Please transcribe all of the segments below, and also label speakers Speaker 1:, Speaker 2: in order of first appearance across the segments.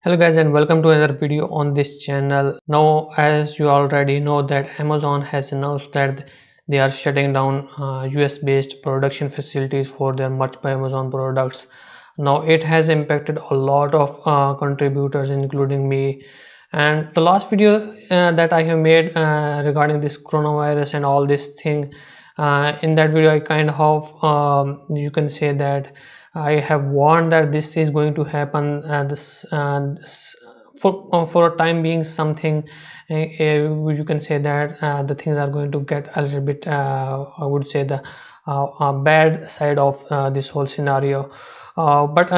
Speaker 1: Hello guys, and welcome to another video on this channel. Now, as you already know, that Amazon has announced that they are shutting down US based production facilities for their Merch by Amazon products. Now it has impacted a lot of contributors including me, and the last video that I have made regarding this coronavirus and all this thing, in that video I kind of you can say that I have warned that this is going to happen. This for a time being something. You can say that the things are going to get a little bit. I would say the bad side of this whole scenario. But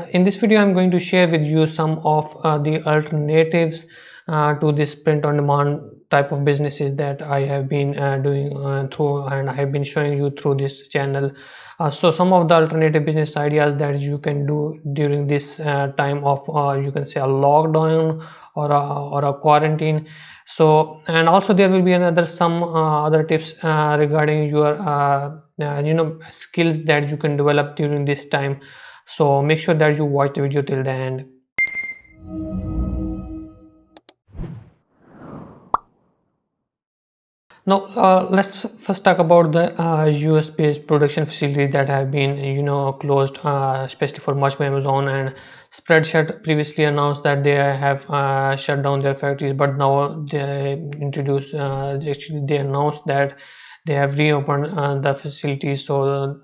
Speaker 1: in this video, I'm going to share with you some of the alternatives to this print-on-demand type of businesses that I have been doing through, and I have been showing you through this channel. So some of the alternative business ideas that you can do during this time of you can say a lockdown or a quarantine. So, and also there will be another some other tips regarding your skills that you can develop during this time. So make sure that you watch the video till the end. Now let's first talk about the US based production facilities that have been closed, especially for Merch by Amazon. And Spreadshirt previously announced that they have shut down their factories, but now they introduced actually they announced that they have reopened the facilities. So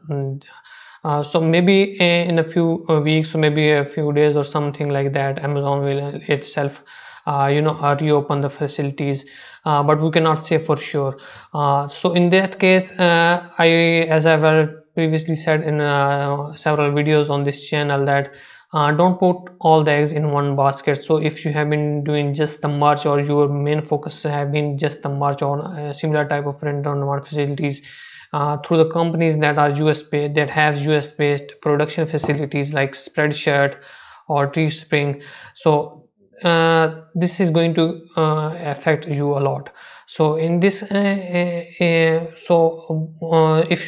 Speaker 1: maybe in a few weeks or maybe a few days or something like that, Amazon will itself reopen the facilities, but we cannot say for sure. So in that case, as I've previously said in several videos on this channel, that don't put all the eggs in one basket. So if you have been doing just the merch, or your main focus have been just the merch or similar type of print on demand facilities through the companies that are US based, that have US based production facilities like Spreadshirt or Teespring, so this is going to affect you a lot. So in this if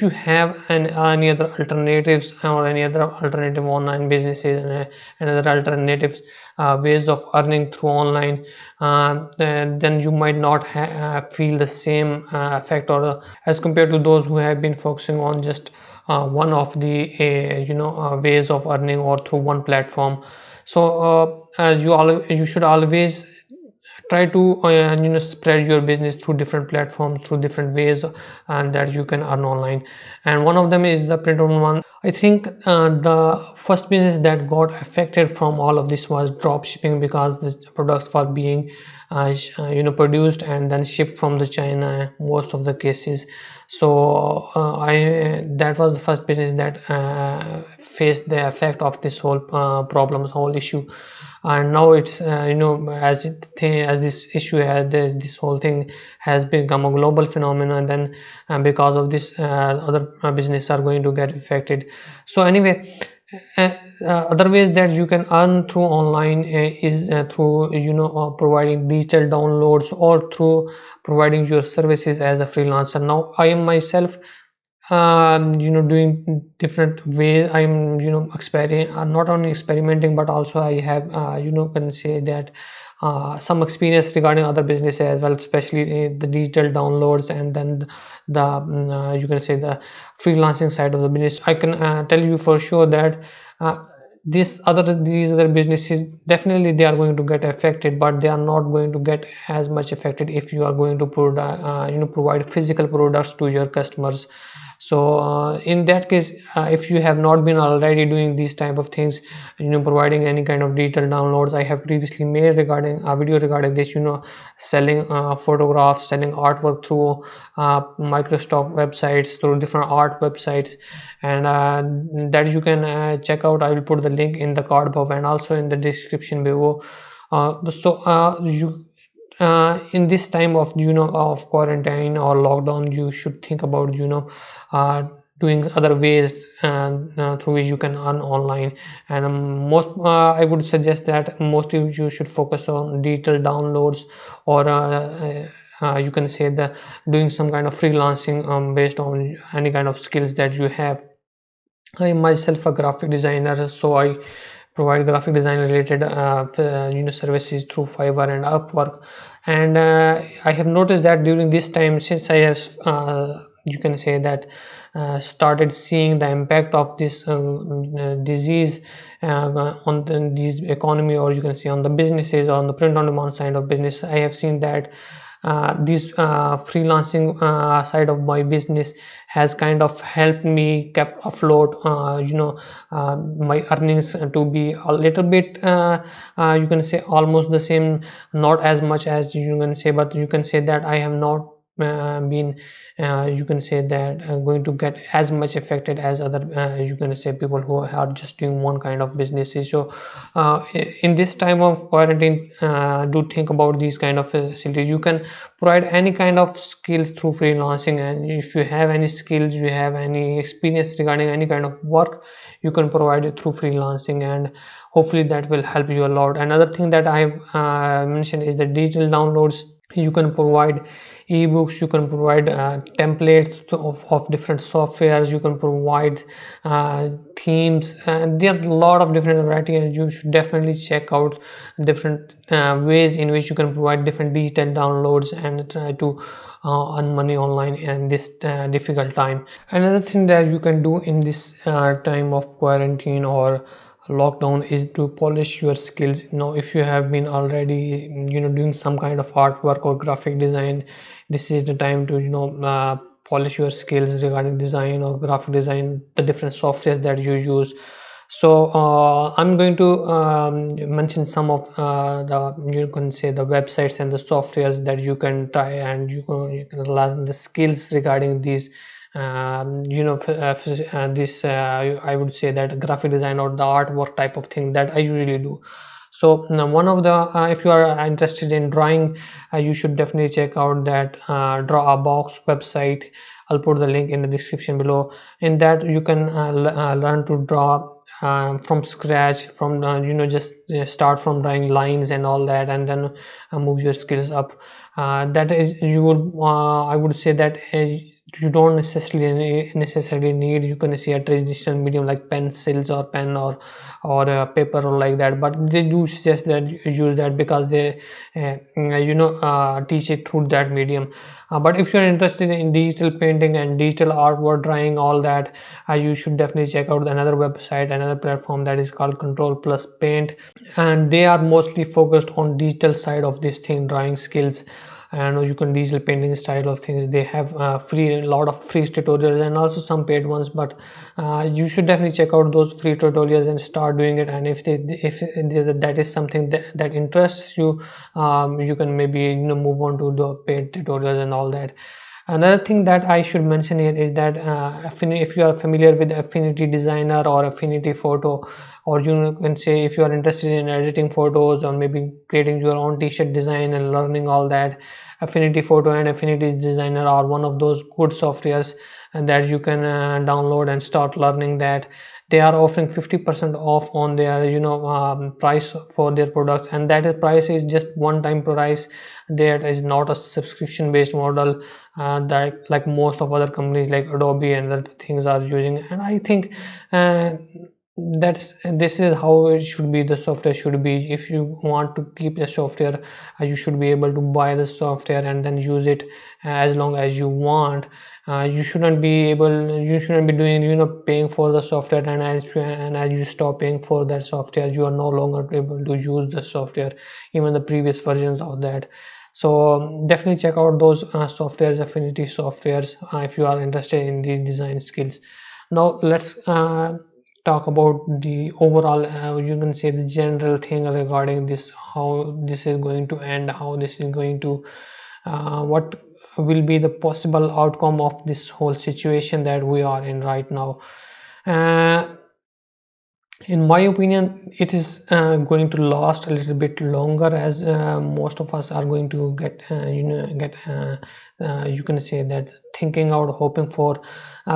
Speaker 1: you have any other alternatives or any other alternative online businesses and other alternatives ways of earning through online, then you might not feel the same effect, or as compared to those who have been focusing on just one of the ways of earning or through one platform. So you should always try to spread your business through different platforms, through different ways, and that you can earn online. And one of them is the print on one. I think the first business that got affected from all of this was drop shipping, because the products were being produced and then shipped from the China in most of the cases. So that was the first business that faced the effect of this whole whole issue. And now it's as this issue this whole thing has become a global phenomenon, and then because of this other businesses are going to get affected. So anyway, other ways that you can earn through online is through providing digital downloads, or through providing your services as a freelancer. Now I am myself doing different ways. I'm not only experimenting, but also I have can say that some experience regarding other businesses as well, especially the digital downloads, and then the you can say the freelancing side of the business. I can tell you for sure that these other businesses, definitely they are going to get affected, but they are not going to get as much affected if you are going to provide physical products to your customers. So in that case, if you have not been already doing these type of things, providing any kind of digital downloads, I have previously made regarding a video regarding this, selling photographs, selling artwork through Microsoft websites, through different art websites, and that you can check out. I will put the link in the card above and also in the description below. In this time of of quarantine or lockdown, you should think about doing other ways through which you can earn online. And most I would suggest that mostly you should focus on digital downloads, or you can say that doing some kind of freelancing based on any kind of skills that you have. I am myself a graphic designer, so I provide graphic design related services through Fiverr and Upwork. And I have noticed that during this time, since I have you can say that started seeing the impact of this disease on the economy, or you can say on the businesses, on the print on demand side of business, I have seen that this freelancing side of my business has kind of helped me kept afloat, my earnings to be a little bit you can say almost the same, not as much as you can say, but you can say that I have not been you can say that going to get as much affected as other you can say people who are just doing one kind of businesses. So in this time of quarantine, do think about these kind of facilities. You can provide any kind of skills through freelancing, and if you have any skills, you have any experience regarding any kind of work, you can provide it through freelancing, and hopefully that will help you a lot. Another thing that I mentioned is the digital downloads. You can provide ebooks, you can provide templates of different softwares, you can provide themes, and there are a lot of different variety, and you should definitely check out different ways in which you can provide different digital downloads and try to earn money online in this difficult time. Another thing that you can do in this time of quarantine or lockdown is to polish your skills. If you have been already doing some kind of artwork or graphic design, this is the time to polish your skills regarding design or graphic design, the different softwares that you use. So I'm going to mention some of you can say the websites and the softwares that you can try, and you can learn the skills regarding these this I would say that graphic design or the artwork type of thing that I usually do. So now one of the if you are interested in drawing, you should definitely check out that Draw a Box website. I'll put the link in the description below. In that you can learn to draw from scratch, from just start from drawing lines and all that, and then move your skills up. That is, you would I would say that you don't necessarily need, you can see a traditional medium like pencils or pen or paper or like that, but they do suggest that you use that because they teach it through that medium. But if you're interested in digital painting and digital artwork, drawing, all that, you should definitely check out another website, another platform that is called Control Plus Paint, and they are mostly focused on digital side of this thing, drawing skills and you can digital painting style of things. They have a lot of free tutorials and also some paid ones, but you should definitely check out those free tutorials and start doing it. And if that is something that interests you, you can maybe move on to the paid tutorials and all that. Another thing that I should mention here is that if you are familiar with Affinity Designer or Affinity Photo, or you can say if you are interested in editing photos or maybe creating your own t-shirt design and learning all that, Affinity Photo and Affinity Designer are one of those good softwares and that you can download and start learning that. They are offering 50% off on their price for their products, and that price is just one-time price. There is not a subscription based model that like most of other companies like Adobe and other things are using. And I think this is how it should be, the software should be. If you want to keep the software, you should be able to buy the software and then use it as long as you want. You shouldn't be doing paying for the software, and as you stop paying for that software, you are no longer able to use the software, even the previous versions of that. So definitely check out those softwares, Affinity softwares, if you are interested in these design skills. Now let's talk about the overall you can say the general thing regarding this, how this is going to end, how this is going to what will be the possible outcome of this whole situation that we are in right now. In my opinion, it is going to last a little bit longer, as most of us are going to get you can say that thinking out, hoping for,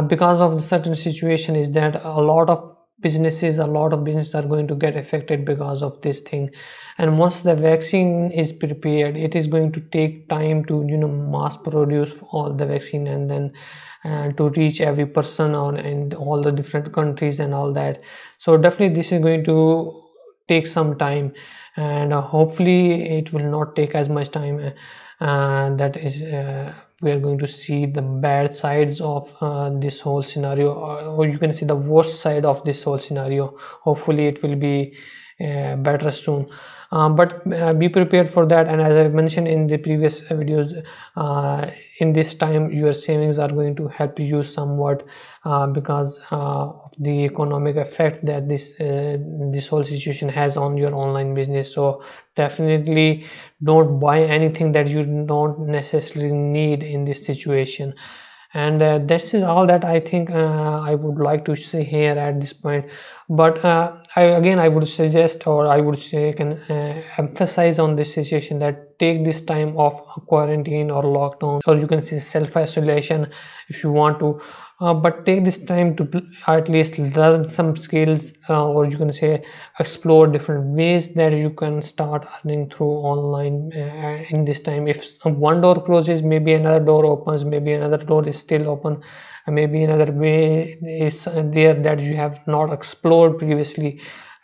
Speaker 1: because of the certain situation is that a lot of businesses are going to get affected because of this thing. And once the vaccine is prepared, it is going to take time to mass produce all the vaccine, and then to reach every person in all the different countries and all that. So definitely this is going to take some time, and hopefully it will not take as much time. That is we are going to see the bad sides of this whole scenario, or you can see the worst side of this whole scenario. Hopefully it will be better soon, but be prepared for that. And as I mentioned in the previous videos, in this time your savings are going to help you somewhat, because of the economic effect that this whole situation has on your online business. So definitely don't buy anything that you don't necessarily need in this situation. And this is all that I think I would like to say here at this point. But I would suggest, or I would say, can emphasize on this situation, that take this time of quarantine or lockdown, or you can say self-isolation if you want to, but take this time to at least learn some skills, or you can say explore different ways that you can start earning through online in this time. If one door closes, maybe another door opens, maybe another door is still open, and maybe another way is there that you have not explored previously.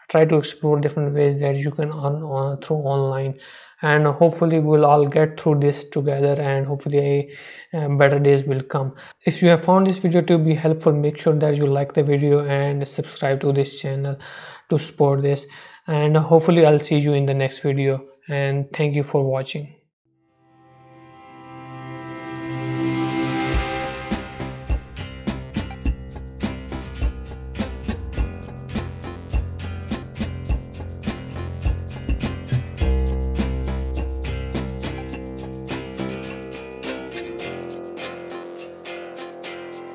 Speaker 1: Try to explore different ways that you can earn through online, and hopefully we'll all get through this together, and hopefully better days will come. If you have found this video to be helpful, make sure that you like the video and subscribe to this channel to support this, and hopefully I'll see you in the next video, and thank you for watching.